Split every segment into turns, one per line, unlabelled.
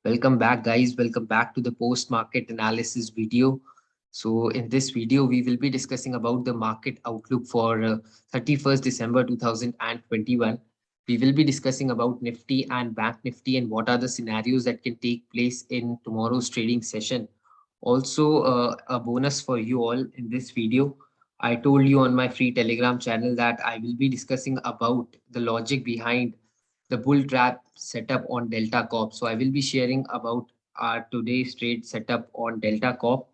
Welcome back, guys. Welcome back to the post-market analysis video. So in this video, we will be discussing about the market outlook for 31st December 2021. We will be discussing about Nifty and Bank Nifty and what are the scenarios that can take place in tomorrow's trading session. Also, a bonus for you all in this video. I told you on my free Telegram channel that I will be discussing about the logic behind the bull trap setup on Delta Corp. So I will be sharing about our today's trade setup on Delta Corp.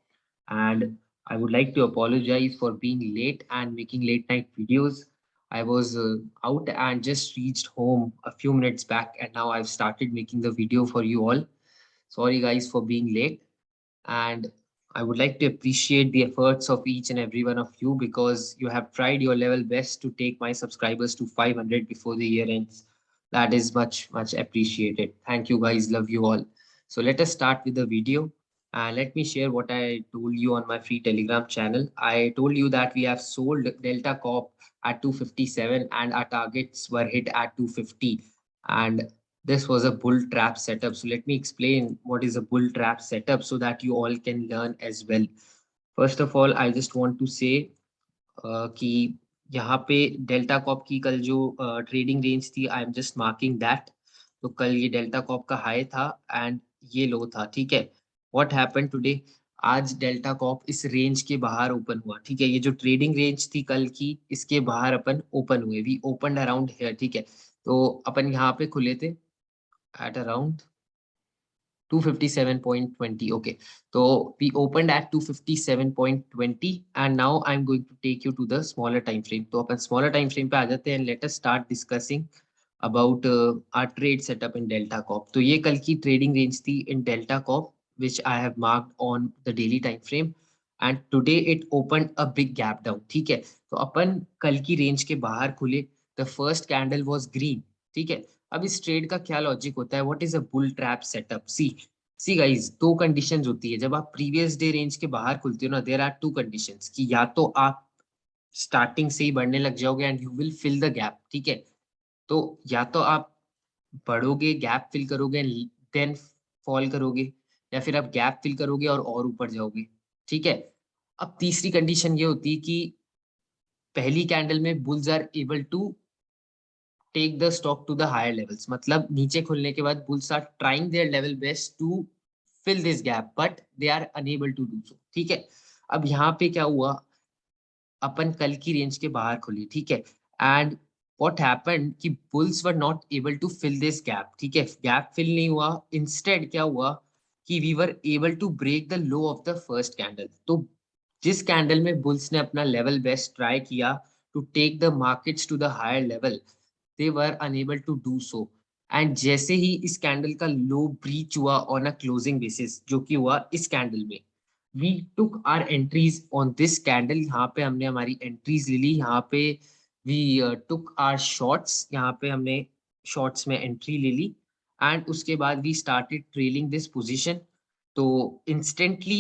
And I would like to apologize for being late and making late night videos. I was out and just reached home a few minutes back, and now I've started making the video for you all. Sorry, guys, for being late. And I would like to appreciate the efforts of each and every one of you because you have tried your level best to take my subscribers to 500 before the year ends. That is much, much appreciated. Thank you, guys. Love you all. So let us start with the video. And let me share what I told you on my free Telegram channel. I told you that we have sold Delta Corp at 257 and our targets were hit at 250. And this was a bull trap setup. So let me explain what is a bull trap setup so that you all can learn as well. First of all, I just want to say कि यहाँ पे delta corp की कल जो trading range थी I am just marking that. तो कल ये डेल्टा कॉप का हाई था एंड ये लो था. ठीक है. What happened today? आज डेल्टा कॉप इस रेंज के बाहर ओपन हुआ. ठीक है. ये जो ट्रेडिंग रेंज थी कल की इसके बाहर अपन ओपन हुए. We open around here. ठीक है. तो अपन यहाँ पे खुले थे at around 257.20. Okay. So we opened at 257.20 and now I'm going to take you to the smaller time frame. तो अपन smaller time frame पे आ जाते हैं and let us start discussing about our trade setup in Delta Corp. तो ये कल की trading range थी in Delta Corp which I have marked on the daily time frame and today it opened a big gap down. ठीक है. तो अपन कल की range के बाहर खुले. The first candle was green. ठीक है. अब इस ट्रेड का क्या लॉजिक होता है? What is a bull trap setup? See guys, दो कंडीशंस होती है जब आप प्रीवियस डे रेंज के बाहर खुलते हो ना. देयर आर टू कंडीशंस कि या तो आप स्टार्टिंग से ही बढ़ने लग जाओगे and you will fill the gap. ठीक है. तो या तो आप बढ़ोगे, गैप फिल करोगे, देन फॉल करोगे, या फिर आप गैप फिल करोगे और ऊपर जाओगे. ठीक है. अब तीसरी कंडीशन ये होती है कि पहली कैंडल में bulls are able to take the stock to the higher levels. मतलब नीचे खुलने के बाद bulls are trying their level best to fill this gap but they are unable to do so. ठीक है. अब यहाँ पे क्या हुआ? अपन कल की रेंज के बाहर खुली. ठीक है. एंड व्हाट हैपेंड कि bulls were not able to fill this gap. ठीक है. गैप फिल नहीं हुआ. इंस्टेड क्या हुआ कि we were able to break the low of the first candle. तो जिस कैंडल में बुल्स ने अपना लेवल बेस्ट ट्राई किया to take the markets to the higher level, they were unable to do so. And जैसे ही इस candle का लो ब्रीच हुआ ऑन अ क्लोजिंग बेसिस, जो कि हुआ इस कैंडल में, we took our entries on this candle. यहाँ पे हमने हमारी एंट्रीज ले ली. यहाँ पे वी टुक आर शॉर्ट्स. यहाँ पे हमने शॉर्ट्स में एंट्री ले ली एंड उसके बाद we started trailing this position. तो इंस्टेंटली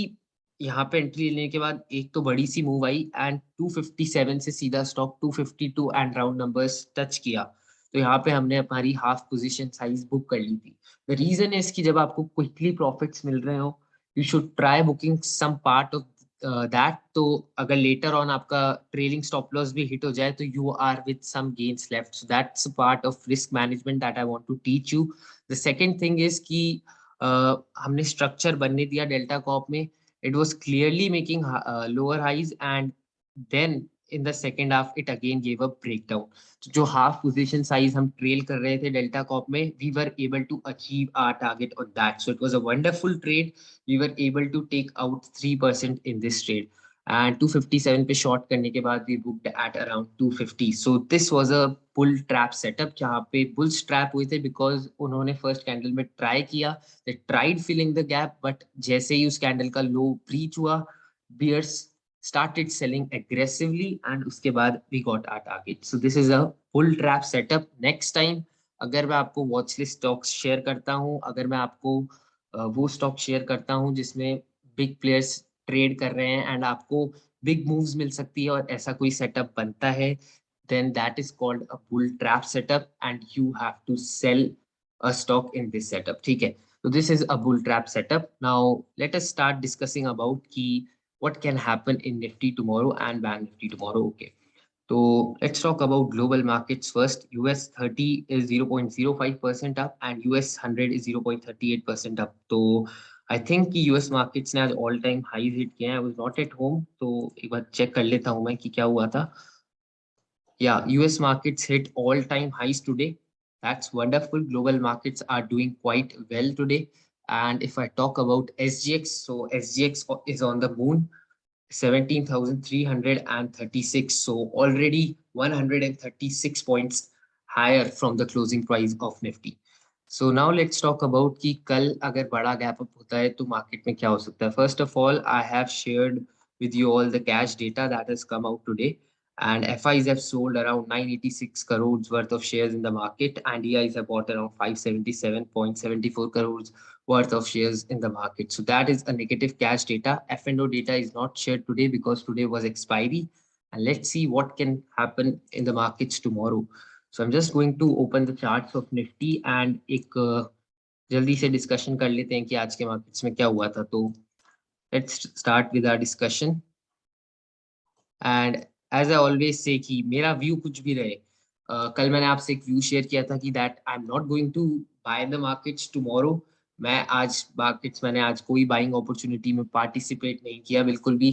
यहाँ पे एंट्री लेने के बाद एक तो बड़ी सी मूव आई एंड 257 से सीधा stock 252 and round numbers touch किया. तो यहाँ पे हमने हमारी हाफ पोजीशन साइज बुक कर ली थी. द रीजन इज कि जब आपको क्विकली प्रॉफिट्स मिल रहे हो, you should try booking some part of that. तो अगर लेटर ऑन आपका ट्रेलिंग स्टॉप लॉस भी हिट हो जाए तो you are with some gains left. So that's part of risk management that I want to teach you. The second thing is कि हमने structure बनने दिया डेल्टा कॉप में. It was clearly making lower highs and then in the second half it again gave a breakdown. जो half position size हम trail कर रहे थे डेल्टा कॉप में, we were able to achieve our target on that. So it was a wonderful trade. We were able to take out 3% in this trade and 257 पे short करने के बाद we booked at around 250. So this was a bull trap setup जहाँ पे bulls trap हुए थे because उन्होंने first candle में ट्राई किया. They tried filling the gap but जैसे ही उस कैंडल का लो ब्रीच हुआ, bears started selling aggressively and उसके बाद we got our target. So this is a bull trap setup. Next time अगर मैं आपको वॉच लिस्ट स्टॉक्स शेयर करता हूँ, अगर मैं आपको वो स्टॉक शेयर करता हूँ जिसमें बिग प्लेयर्स ट्रेड कर रहे हैं एंड आपको बिग मूव्स मिल सकती है और ऐसा कोई सेटअप बनता है, then that is called a bull trap setup and you have to sell a stock in this setup. ठीक है. So this is a bull trap setup. Now let us start discussing about key what can happen in Nifty tomorrow and Bank Nifty tomorrow. Okay. So let's talk about global markets first. US 30 is 0.05% up and US 100 is 0.38% up. So I think कि US markets ने आज all time highs hit किए हैं. I was not at home, तो एक बार check कर लेता हूँ मैं कि क्या हुआ था. Yeah, US markets hit all time highs today. That's wonderful. Global markets are doing quite well today. And if I talk about SGX, so SGX is on the moon, 17,336. So already 136 points higher from the closing price of Nifty. So now let's talk about कि कल अगर बड़ा gap up होता है तो market में क्या हो सकता है. First of all, I have shared with you all the cash data that has come out today. And FIs have sold around 986 crores worth of shares in the market, and EIs have bought around 577.74 crores worth of shares in the market. So that is a negative cash data. F&O data is not shared today because today was expiry. And let's see what can happen in the markets tomorrow. So I'm just going to open the charts of Nifty and एक जल्दी से discussion कर लेते हैं कि आज के markets में क्या हुआ था. तो let's start with our discussion. And as I always say कि मेरा व्यू कुछ भी रहे. कल मैंने आपसे एक व्यू शेयर किया था कि that I am not going to buy the markets tomorrow. मैंने आज कोई बाइंग अपॉर्चुनिटी में पार्टिसिपेट नहीं किया बिल्कुल भी.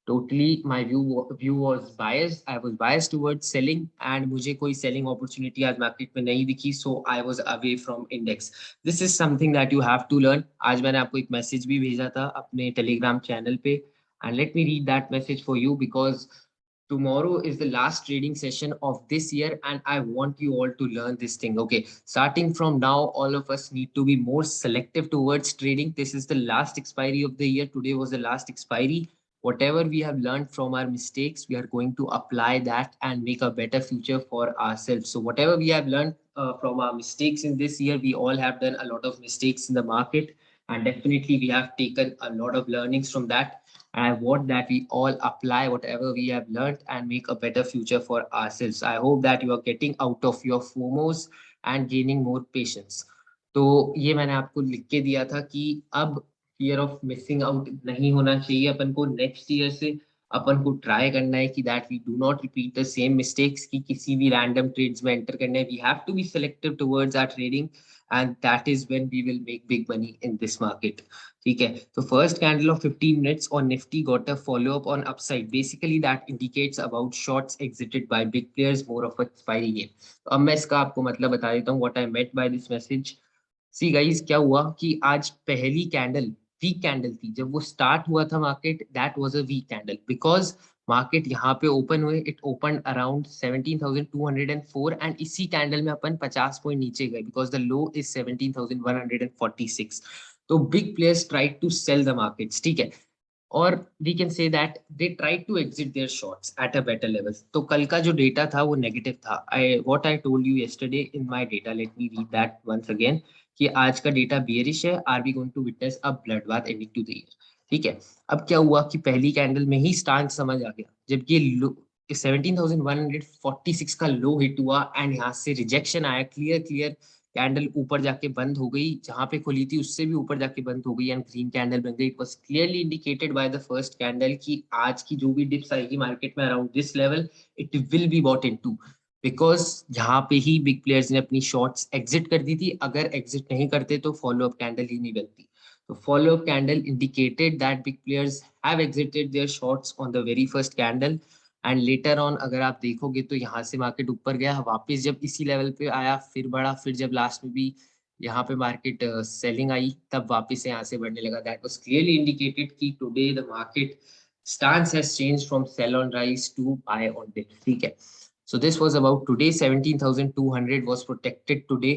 Totally my view was biased. I was biased towards selling and मुझे कोई सेलिंग अपॉर्चुनिटी आज मार्केट में नहीं दिखी. So I was away from index. This is something that you have to learn. आज मैंने आपको एक मैसेज भी भेजा था अपने टेलीग्राम चैनल पे. And let me read that message for you because tomorrow is the last trading session of this year and I want you all to learn this thing. Okay, starting from now, all of us need to be more selective towards trading. This is the last expiry of the year. Today was the last expiry. Whatever we have learned from our mistakes, we are going to apply that and make a better future for ourselves. So whatever we have learned from our mistakes in this year, we all have done a lot of mistakes in the market, and definitely we have taken a lot of learnings from that. I want that we all apply whatever we have learned and make a better future for ourselves. I hope that you are getting out of your FOMOs and gaining more patience. तो ये मैंने आपको लिख के दिया था कि अब फियर ऑफ मिसिंग आउट नहीं होना चाहिए अपन को. नेक्स्ट ईयर से अपन को ट्राई करना है कि that we do not repeat the same mistakes कि किसी भी रैंडम ट्रेड्स में एंटर करना है. We have to be selective towards our trading and that is when we will make big money in this market. ठीक है. तो first candle of 15 minutes on Nifty got a follow up on upside. Basically that indicates about shorts exited by big players, more of a expiry game. तो अब मैं इसका आपको मतलब बता देता हूँ what I meant by this message. See guys क्या हुआ कि आज पहली कैंडल वीक कैंडल थी. जब वो स्टार्ट हुआ था market, that was a weak candle because market यहाँ पे ओपन हुए. इट ओपन अराउंड 17,204 एंड इसी कैंडल में अपन 50 पॉइंट नीचे गए बिकॉज द लो इज 17,146. तो big players tried to sell the markets. ठीक है. और we can say that they try to exit their shorts at a better level. तो कल का जो डेटा था वो नेगेटिव था. I told you yesterday in my data, let me read that once again कि आज का डेटा बियरिश है. Are we going to witness a blood bath ending to the year. ठीक है. अब क्या हुआ कि पहली कैंडल में ही स्टांस समझ आ गया. जब ये लो 17,146 का लो हिट हुआ एंड यहाँ से रिजेक्शन आया. क्लियर क्लियर कैंडल ऊपर जाके बंद हो गई. जहां पे खुली थी उससे भी ऊपर जाके बंद हो गई एंड ग्रीन कैंडल बन गई. It was clearly indicated by the first candle कि आज की जो भी डिप्स आएगी मार्केट में around this level, it will be bought into. Because यहाँ पे ही बिग प्लेयर्स ने अपनी शॉर्ट्स एग्जिट कर दी थी. अगर एग्जिट नहीं करते तो फॉलो अप कैंडल ही नहीं बनती. तो follow up candle indicated that big players have exited their shorts on the very first candle. And later on अगर आप देखोगे तो यहाँ से मार्केट ऊपर गया, वापस जब इसी लेवल पे आया फिर बढ़ा, फिर जब लास्ट में भी यहाँ पे मार्केट सेलिंग आई तब वापस यहाँ से बढ़ने लगा. दैट वाज क्लियरली इंडिकेटेड कि today the market stance has changed from sell on rise to buy on dip. ठीक है. So this was about today. 17,200 was protected today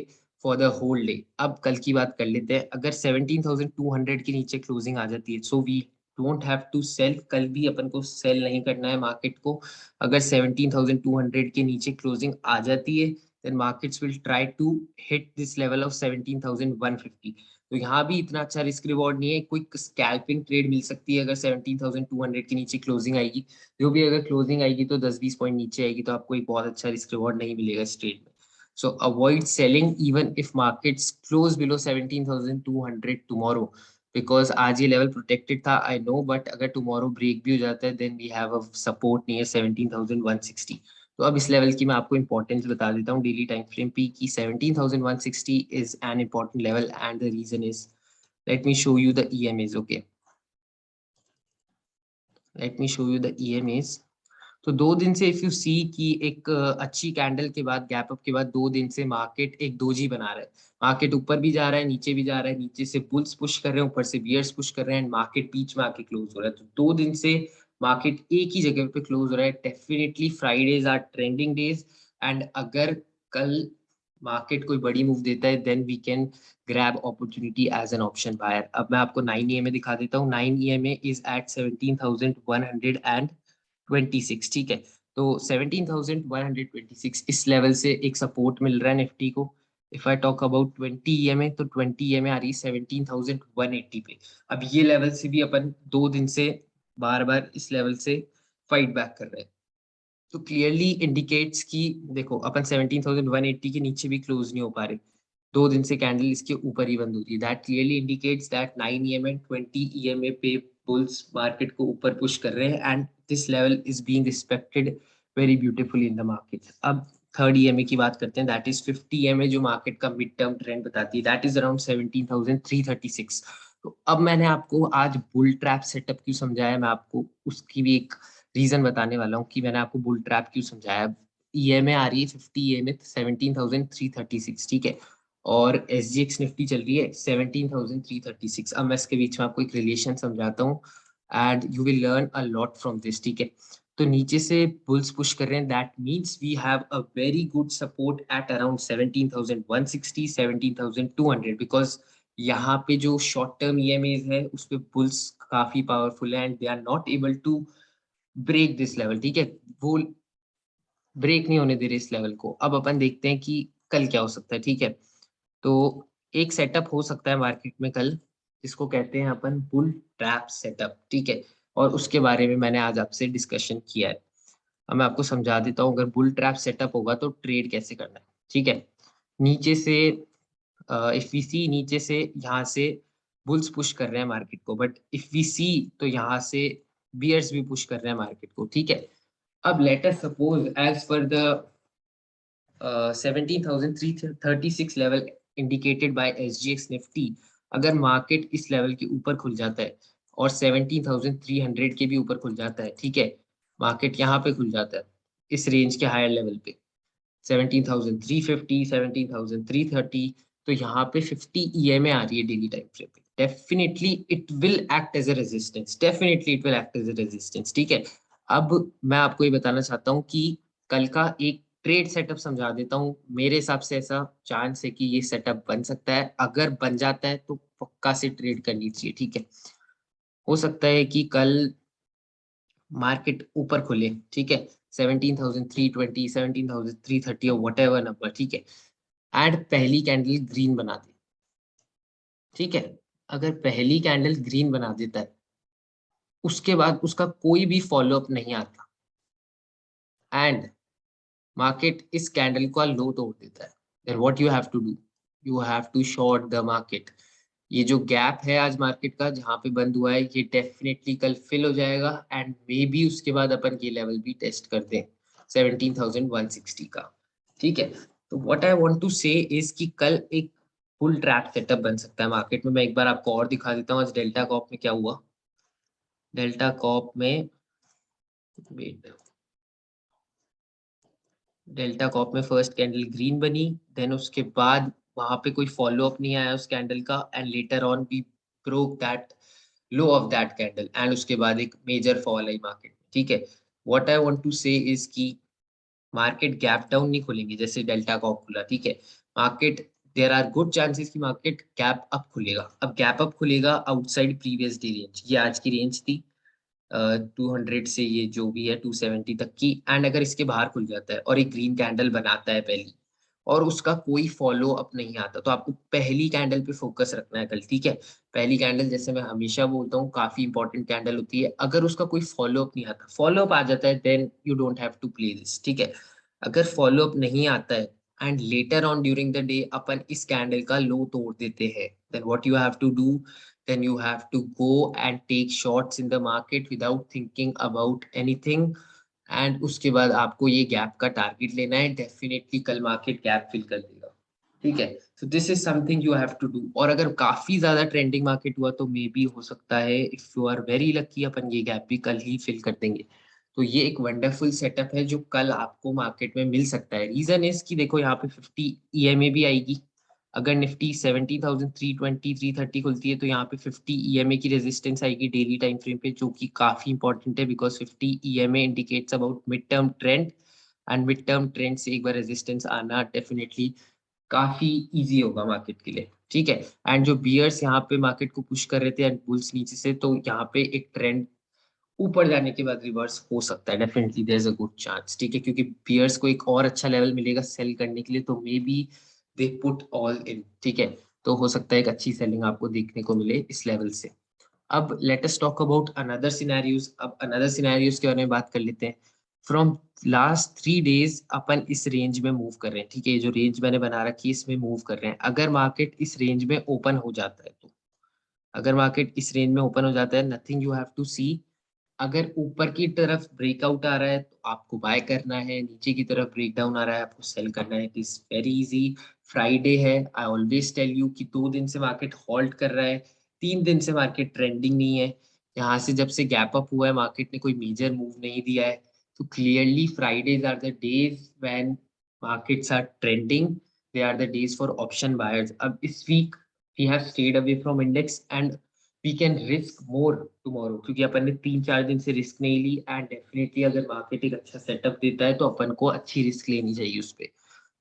for the whole day. अब कल की बात कर लेते हैं. अगर 17,200 के नीचे क्लोजिंग आ जाती है, so we don't have to sell. कल भी अपन को सेल नहीं करना है मार्केट को. अगर 17,200 के नीचे क्लोजिंग आ जाती है then markets will try to hit this level of 17,150. तो यहाँ भी इतना अच्छा रिस्क रिवॉर्ड नहीं है. क्विक स्कैल्पिंग ट्रेड मिल सकती है अगर 17,200 के नीचे क्लोजिंग आएगी. जो भी अगर क्लोजिंग आएगी तो 10-20 पॉइंट नीचे आएगी तो आपको एक बहुत अच्छा रिस्क रिवॉर्ड नहीं मिलेगा इस ट्रेड में. So avoid selling even if markets close below 17,200 tomorrow, because आज ये लेवल प्रोटेक्टेड था आई नो, बट अगर टुमारो ब्रेक भी हो जाता है then we have a support near 17,160. तो अब इस लेवल की मैं आपको इंपॉर्टेंस बता देता हूँ डेली टाइम फ्रेम पे की 17,160 is an important level and the reason is, let me show you the EMAs. Okay, let me show you the EMAs. तो 2 दिन से इफ यू सी कि एक अच्छी कैंडल के बाद, गैप अप के बाद 2 दिन से मार्केट एक दोजी बना रहा है. मार्केट ऊपर भी जा रहा है, नीचे भी जा रहा है, नीचे से बुल्स पुश कर रहे हैं, ऊपर से बियर्स पुश कर रहे हैं, एंड मार्केट बीच में आके क्लोज हो रहा है. तो 2 दिन से मार्केट एक ही जगह पे क्लोज हो रहा है. Definitely Fridays are trending days, and अगर कल मार्केट कोई बड़ी मूव देता है then we can grab opportunity as an option buyer. अब मैं आपको 9 EMA दिखा देता हूँ. 9 EMA इज एट 17,126. ठीक है, तो 17,126 इस लेवल से एक सपोर्ट मिल रहा है निफ्टी को. If I talk about 20 EMA, तो 20 EMA आ रही है 17,180 पे. अब ये लेवल से भी अपन 2 दिन से बार बार इस लेवल से फाइट बैक कर रहे हैं. तो क्लियरली इंडिकेट्स कि देखो अपन 17,180 के नीचे भी क्लोज नहीं हो पा रहे. 2 दिन से कैंडल इसके ऊपर ही बंद होती है. That clearly indicates that 9 EMA and 20 EMA पे बुल्स मार्केट को ऊपर पुश कर रहे हैं, and this level is being respected very beautifully in the market. अब 3rd EMA की बात करते हैं, दैट इज 50 EMA, जो मार्केट का मिड टर्म ट्रेंड बताती है. That is around 17,336. तो अब मैंने आपको आज बुल ट्रैप सेटअप क्यों समझाया, मैं आपको उसकी भी एक रीजन बताने वाला हूँ कि मैंने आपको बुल ट्रैप क्यों समझाया. EMA आ रही है 50 EMA 17,336. ठीक है, और SGX निफ्टी चल रही है 17,336. अब मैं इसके बीच में आपको एक रिलेशन समझाता हूँ and you will learn a lot from this. ठीक है, तो नीचे से बुल्स पुश कर रहे हैं, that means we have a very good support at around 17,160 17,200, because यहाँ पे जो शॉर्ट टर्म EMAs है उस पे बुल्स काफी पावरफुल है and they are not able to break this level. ठीक है, वो ब्रेक नहीं होने दे रहे इस लेवल को. अब अपन देखते हैं कि कल क्या हो सकता है. ठीक है, तो एक सेटअप हो सकता है मार्केट में कल, जिसको कहते हैं अपन बुल ट्रैप सेटअप. ठीक है, और उसके बारे में मैंने आज आपसे डिस्कशन किया है. अब मैं आपको समझा देता हूँ, अगर बुल ट्रैप सेटअप होगा तो ट्रेड कैसे करना है. ठीक है, नीचे से इफ वी सी, नीचे से यहाँ से बुल्स पुश कर रहे हैं मार्केट को, बट इफ वी सी तो यहाँ से बियर्स भी पुश कर रहे हैं मार्केट को. ठीक है, अब let us suppose as per the 17,336 level indicated by SGX Nifty, अगर मार्केट इस लेवल के ऊपर खुल जाता है और 17,300 के भी ऊपर खुल जाता है. ठीक है, मार्केट यहाँ पे खुल जाता है इस रेंज के हायर लेवल पे 17,350 17,330, तो यहाँ पे 50 EMA आ रही है डेली टाइम फ्रेम पे. Definitely it will act as a resistance, definitely it will act as a resistance. ठीक है, अब मैं आपको ये बताना चाहता हूँ कि कल का एक ट्रेड सेटअप समझा देता हूँ. मेरे हिसाब से ऐसा चांस है कि ये सेटअप बन सकता है. अगर बन जाता है तो पक्का से ट्रेड करनी चाहिए. ठीक है, हो सकता है कि कल मार्केट ऊपर खुले. ठीक है, 17,320 17,330 और वट एवर नंबर. ठीक है, एंड पहली कैंडल ग्रीन बना दे. ठीक है, अगर पहली कैंडल ग्रीन बना देता है उसके बाद उसका कोई भी फॉलोअप नहीं आता एंड मार्केट इस कैंडल का लो तोड़ देता है, then what you have to do, you have to short the market. ये जो गैप है आज मार्केट का जहां पे बंद हुआ है, ये डेफिनेटली कल फिल हो जाएगा एंड मे बी उसके बाद अपन ये लेवल भी टेस्ट कर दें 17,160 का. ठीक है, तो what I want to say is कि कल एक फुल ट्रैप सेटअप बन सकता है मार्केट में. मैं एक बार आपको और दिखा देता हूँ आज डेल्टा कॉप में क्या हुआ. डेल्टा कॉप में वेट, डेल्टा कॉप में फर्स्ट कैंडल ग्रीन बनी, देन उसके बाद वहां पे कोई फॉलो अप नहीं आया उस कैंडल का and later on we broke that low of that candle and उसके बाद एक मेजर फॉल आई मार्केट में. ठीक है, what I want to say is कि मार्केट गैप डाउन नहीं खुलेंगे जैसे डेल्टा कॉप खुला. ठीक है, market there are good chances कि मार्केट गैप अप खुलेगा. अब गैप अप खुलेगा आउटसाइड प्रीवियस डे रेंज, ये आज की रेंज थी 200 से ये जो भी है 270 तक की, एंड अगर इसके बाहर खुल जाता है और एक ग्रीन कैंडल बनाता है पहली और उसका कोई फॉलो अप नहीं आता, तो आपको पहली कैंडल पे फोकस रखना है कल. ठीक है, पहली कैंडल जैसे मैं हमेशा बोलता हूँ काफी इंपॉर्टेंट कैंडल होती है. अगर उसका कोई फॉलो अप नहीं आता, फॉलो अप आ जाता है then you don't have to play this. ठीक है, अगर फॉलो अप नहीं आता है and later on during the day अपन इस कैंडल का लो तोड़ देते हैं, then what you have to do, then you have to go and take shorts in the market without thinking about anything, and उसके बाद आपको ये गैप का टारगेट लेना है, डेफिनेटली कल मार्केट गैप फिल कर देगा, ठीक है। So this is something you have to do. और अगर काफी ज्यादा ट्रेंडिंग मार्केट हुआ तो मे बी हो सकता है, if you are very lucky, अपन ये गैप भी कल ही फिल कर देंगे। तो ये एक वंडरफुल सेटअप है जो कल आपको मार्केट में मिल सकता है। रीजन इज कि देखो यहाँ पे 50 ईएमए भी आएगी। अगर निफ्टी 70,320 330 खुलती है तो यहाँ पे 50 ईएमए की रेजिस्टेंस आएगी डेली टाइम फ्रेम पे, जो कि काफी इंपॉर्टेंट है because 50 EMA indicates about mid term trend, and mid term trend से एक बार रेजिस्टेंस आना डेफिनेटली काफी इजी होगा मार्केट के लिए, ठीक है। एंड जो बियर्स यहाँ पे मार्केट को पुश कर रहे थे एंड बुल्स नीचे से, तो यहाँ पे एक ट्रेंड ऊपर जाने के बाद रिवर्स हो सकता है, definitely there is a good chance, ठीक है, क्योंकि बियर्स को एक और अच्छा लेवल मिलेगा सेल करने के लिए, तो may be they put all in, ठीक है। तो हो सकता है एक अच्छी सेलिंग आपको देखने को मिले इस लेवल से। अब let us talk about another scenarios. अब अनदर सिनेरियोज के बारे में बात कर लेते हैं। फ्रॉम लास्ट 3 डेज अपन इस रेंज में मूव कर रहे हैं, ठीक है। ये जो रेंज मैंने बना रखी है इसमें मूव कर रहे हैं। अगर मार्केट इस रेंज में ओपन हो जाता है तो, अगर मार्केट इस रेंज में ओपन हो जाता है, नथिंग यू हैव टू सी। अगर ऊपर की तरफ ब्रेकआउट आ रहा है तो आपको बाय करना है, नीचे की तरफ ब्रेकडाउन आ रहा है आपको सेल करना है। It is very easy. Friday है, आई ऑलवेज टेल यू कि 2 दिन से मार्केट हॉल्ट कर रहा है, 3 दिन से मार्केट ट्रेंडिंग नहीं है। यहाँ से जब से गैप अप हुआ है मार्केट ने कोई मेजर मूव नहीं दिया है, तो clearly Fridays are the days when markets are trending, they are the days for option buyers. अब इस week we have stayed away from index and we can risk more tomorrow, क्योंकि अपन ने 3-4 दिन से रिस्क नहीं ली, एंड डेफिनेटली अगर मार्केट एक अच्छा सेटअप देता है तो अपन को अच्छी रिस्क लेनी चाहिए उस पे।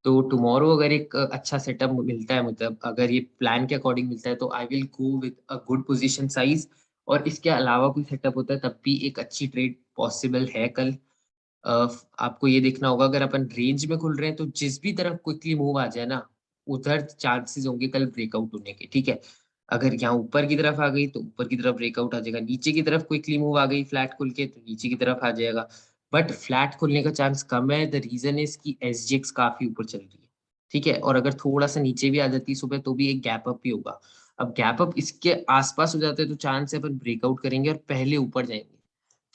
तो टुमारो अगर एक अच्छा सेटअप मिलता है, मतलब अगर ये प्लान के अकॉर्डिंग मिलता है, तो I will go with a good position size. और इसके अलावा कोई सेटअप होता है तब भी एक अच्छी ट्रेड पॉसिबल है कल। आपको ये देखना होगा, अगर अपन रेंज में खुल रहे हैं तो जिस भी तरफ क्विकली मूव आ जाए ना, उधर चांसेस होंगे कल ब्रेकआउट होने के, ठीक है। अगर यहाँ ऊपर की तरफ आ गई तो ऊपर की तरफ ब्रेकआउट आ जाएगा, नीचे की तरफ क्विकली मूव आ गई फ्लैट खुल के तो नीचे की तरफ आ जाएगा। बट फ्लैट खुलने का चांस कम है। द रीजन इज कि एसजीएक्स काफी ऊपर चल रही है, ठीक है। और अगर थोड़ा सा नीचे भी आ जाती है सुबह तो भी एक गैप अप ही होगा। अब गैप अप इसके आसपास हो जाता है तो चांस है अपन ब्रेकआउट करेंगे और पहले ऊपर जाएंगे।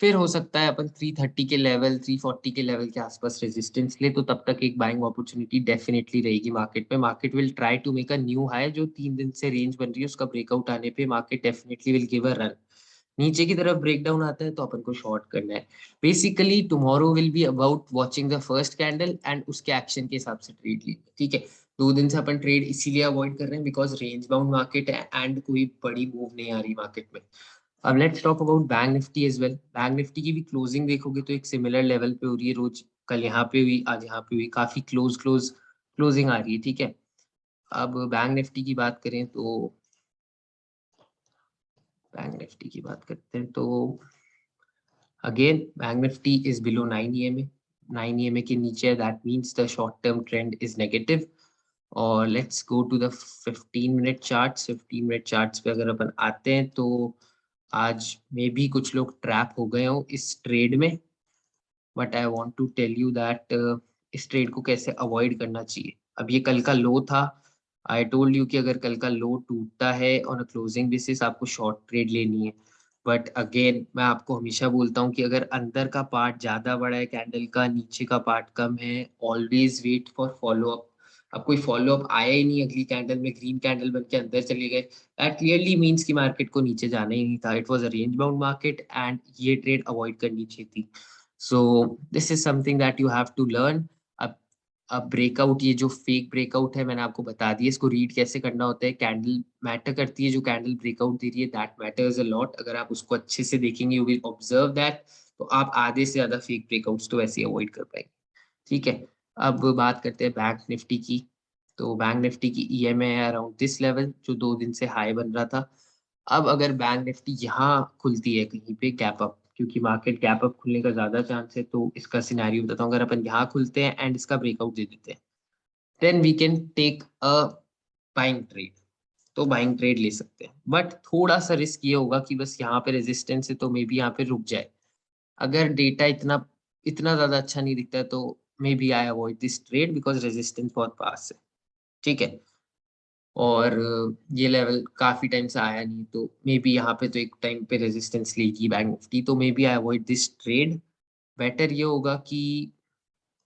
फिर हो सकता है अपन 330 के लेवल, 340 के लेवल के आसपास रेजिस्टेंस ले, तो तब तक एक बाइंग अपॉर्चुनिटी डेफिनेटली रहेगी मार्केट में। Market will try to make a new high, जो 3 दिन से रेंज बन रही है उसका ब्रेकआउट आने पे market definitely will give a run. नीचे की तरफ ब्रेकडाउन आता है तो अपन को शॉर्ट करना है। Basically tomorrow will be about watching the first candle and उसके एक्शन के हिसाब से ट्रेड लेना, ठीक है। 2 दिन से अपन ट्रेड इसीलिए अवॉइड कर रहे हैं बिकॉज रेंज बाउंड मार्केट है एंड कोई बड़ी मूव नहीं आ रही मार्केट में। अब let's talk about Bank Nifty as well. Bank Nifty की भी क्लोजिंग देखोगे तो एक सिमिलर लेवल पे हो रही है रोज। कल यहाँ पे हुई, आज यहाँ पे हुई, काफी क्लोजिंग आ रही है, ठीक है। अब बैंक निफ्टी की बात करें तो, बैंक निफ्टी की बात करते हैं तो again bank Nifty is below 9 EMA। 9 EMA के नीचे, that means the short term trend is negative. और let's go to the 15 minute charts. 15 minute charts पे अगर अपन आते हैं तो आज में भी कुछ लोग ट्रैप हो गए हो इस ट्रेड में, but I want to tell you that इस ट्रेड को कैसे अवॉइड करना चाहिए। अब ये कल का लो था, आई टोल्ड यू कि अगर कल का लो टूटता है ऑन अ क्लोजिंग बेसिस आपको शॉर्ट ट्रेड लेनी है। बट अगेन मैं आपको हमेशा बोलता हूँ कि अगर अंदर का पार्ट ज्यादा बड़ा है कैंडल का, नीचे का पार्ट कम है, always wait for follow up. अब कोई फॉलो अप आया ही नहीं, अगली कैंडल में ग्रीन कैंडल बन के अंदर चले गए, दैट क्लियरली मीन्स कि मार्केट को नीचे जाना ही नहीं था। It was a range bound market and ये ट्रेड अवॉइड करनी चाहिए थी। So this is something that you have to learn. अब ब्रेकआउट, ये जो फेक ब्रेकआउट है मैंने आपको बता दिया, इसको रीड कैसे करना होता है। कैंडल मैटर करती है, जो कैंडल ब्रेकआउट दे रही है दैट मैटर्स अ लॉट। अगर आप उसको अच्छे से देखेंगे, यू विल ऑब्जर्व दैट, तो आप आधे से ज्यादा फेक ब्रेकआउट्स तो ऐसे अवॉइड कर पाएंगे, ठीक है। अब बात करते हैं बैंक निफ्टी की। तो बैंक निफ्टी की ईएमए है अराउंड दिस लेवल, जो 2 दिन से हाई बन रहा था। अब अगर बैंक निफ्टी यहाँ खुलती है कहीं पे गैप अप, क्योंकि मार्केट गैप अप खुलने का ज्यादा चांस है, तो इसका सिनेरियो बताता हूँ। अगर अपन यहाँ खुलते हैं एंड इसका ब्रेकआउट दे देते हैं, then we can take a buying trade. तो बाइंग ट्रेड ले सकते हैं, बट थोड़ा सा रिस्क ये होगा कि बस यहाँ पे रेजिस्टेंस है तो मे बी यहाँ पे रुक जाए। अगर डेटा इतना इतना ज्यादा अच्छा नहीं दिखता है तो maybe I avoid this trade because resistance बहुत पास है, ठीक है। और ये लेवल काफी टाइम से आया नहीं, तो मे बी यहाँ पे तो एक टाइम पे रेजिस्टेंस लेगी बैंक निफ्टी, तो maybe I avoid this trade. Better ये होगा कि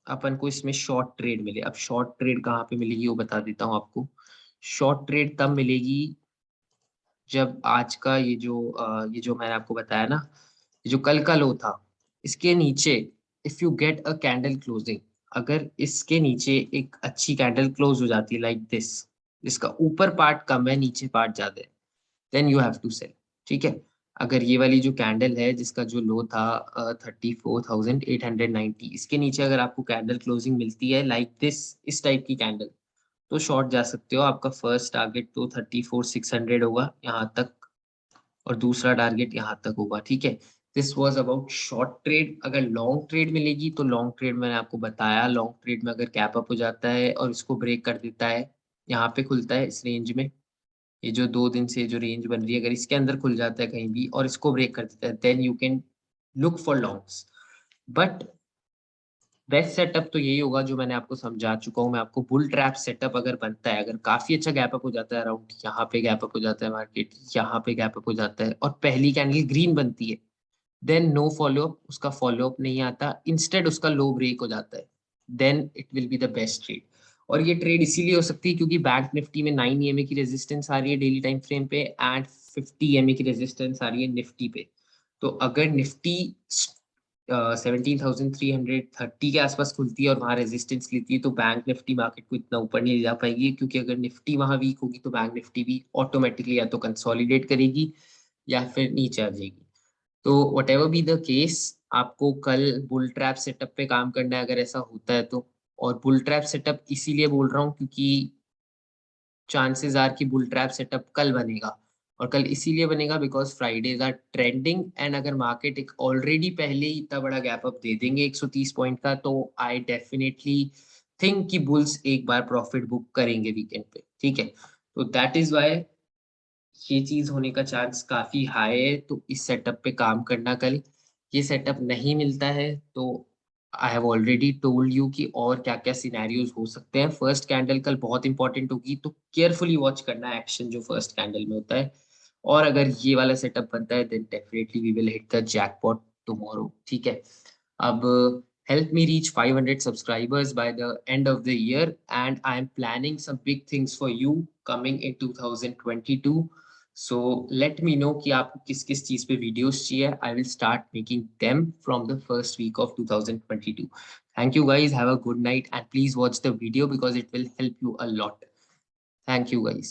अपन को इसमें शॉर्ट ट्रेड मिले। अब शॉर्ट ट्रेड कहाँ पे मिलेगी वो बता देता हूँ आपको। शॉर्ट ट्रेड तब मिलेगी जब आज का ये जो मैंने आपको बताया ना, ये जो कल का लो था, इसके नीचे if you get a candle closing, अगर इसके नीचे एक अच्छी कैंडल क्लोज हो जाती है लाइक दिस, जिसका ऊपर पार्ट कम है नीचे पार्ट ज्यादा है, then you have to sell, ठीक है। अगर ये वाली जो कैंडल है जिसका जो लो था 34,890, इसके नीचे अगर आपको कैंडल क्लोजिंग मिलती है लाइक दिस, इस टाइप की कैंडल, तो शॉर्ट जा सकते हो। आपका फर्स्ट टारगेट तो 34,600 होगा यहाँ तक, और दूसरा टारगेट यहाँ तक होगा, ठीक है। This was about short trade. अगर लॉन्ग ट्रेड मिलेगी तो लॉन्ग ट्रेड मैंने आपको बताया, लॉन्ग ट्रेड में अगर कैप अप हो जाता है और इसको ब्रेक कर देता है, यहाँ पे खुलता है इस रेंज में, ये जो 2 दिन से जो रेंज बन रही है, अगर इसके अंदर खुल जाता है कहीं भी और इसको ब्रेक कर देता है, then you can look for longs. But best setup तो यही होगा जो मैंने आपको समझा चुका हूँ मैं आपको। बुल ट्रैप सेटअप अगर बनता है, अगर काफी अच्छा गैप अप हो जाता है, अराउंड यहाँ पे गैप अप हो जाता है मार्केट, यहाँ पे गैप अप हो जाता है और पहली कैंडल ग्रीन बनती है, देन नो फॉलो अप, उसका फॉलो अप नहीं आता, इंस्टेड उसका लो ब्रेक हो जाता है, then it will be the best trade. और ये ट्रेड इसीलिए हो सकती है क्योंकि बैंक निफ्टी में 9 ईएमए की रेजिस्टेंस आ रही है डेली टाइम फ्रेम पे, एंड 50 ईएमए की रेजिस्टेंस आ रही है निफ्टी पे। तो अगर निफ्टी 17,330 के आसपास खुलती है और वहां रेजिस्टेंस लेती है, तो बैंक निफ्टी मार्केट को इतना ऊपर नहीं ले जा पाएगी, क्योंकि अगर निफ्टी वहां वीक होगी तो बैंक निफ्टी भी ऑटोमेटिकली या तो कंसोलिडेट करेगी या फिर नीचे आ जाएगी। तो what ever be the case, आपको कल बुल ट्रैप सेटअप पे काम करना है अगर ऐसा होता है तो। और बुल ट्रैप सेटअप इसीलिए बोल रहा हूँ क्योंकि चांसेस आर कि बुल ट्रैप सेटअप कल बनेगा, और कल इसीलिए बनेगा because Fridays are trending, and अगर मार्केट एक ऑलरेडी पहले ही इतना बड़ा गैप अप दे देंगे 130 पॉइंट का, तो आई डेफिनेटली थिंक कि बुल्स एक बार प्रॉफिट बुक करेंगे वीकेंड पे, ठीक है। तो दैट इज वाई ये चीज होने का चांस काफी हाई है, तो इस सेटअप पे काम करना कल। ये सेटअप नहीं मिलता है तो I have already told you कि और क्या क्या सिनेरियोज हो सकते हैं। फर्स्ट कैंडल कल बहुत इंपॉर्टेंट होगी, तो केयरफुली वॉच करना एक्शन जो फर्स्ट कैंडल में होता है। और अगर ये वाला सेटअप बनता है then definitely we will hit the jackpot tomorrow, ठीक है। अब help me reach 500 subscribers by the end of the year, and I am planning some big things for you coming in 2022. So let me know कि आपको किस किस चीज पे videos चाहिए। I will start making them from the first week of 2022. Thank you guys, have a good night and please watch the video because it will help you a lot. Thank you guys.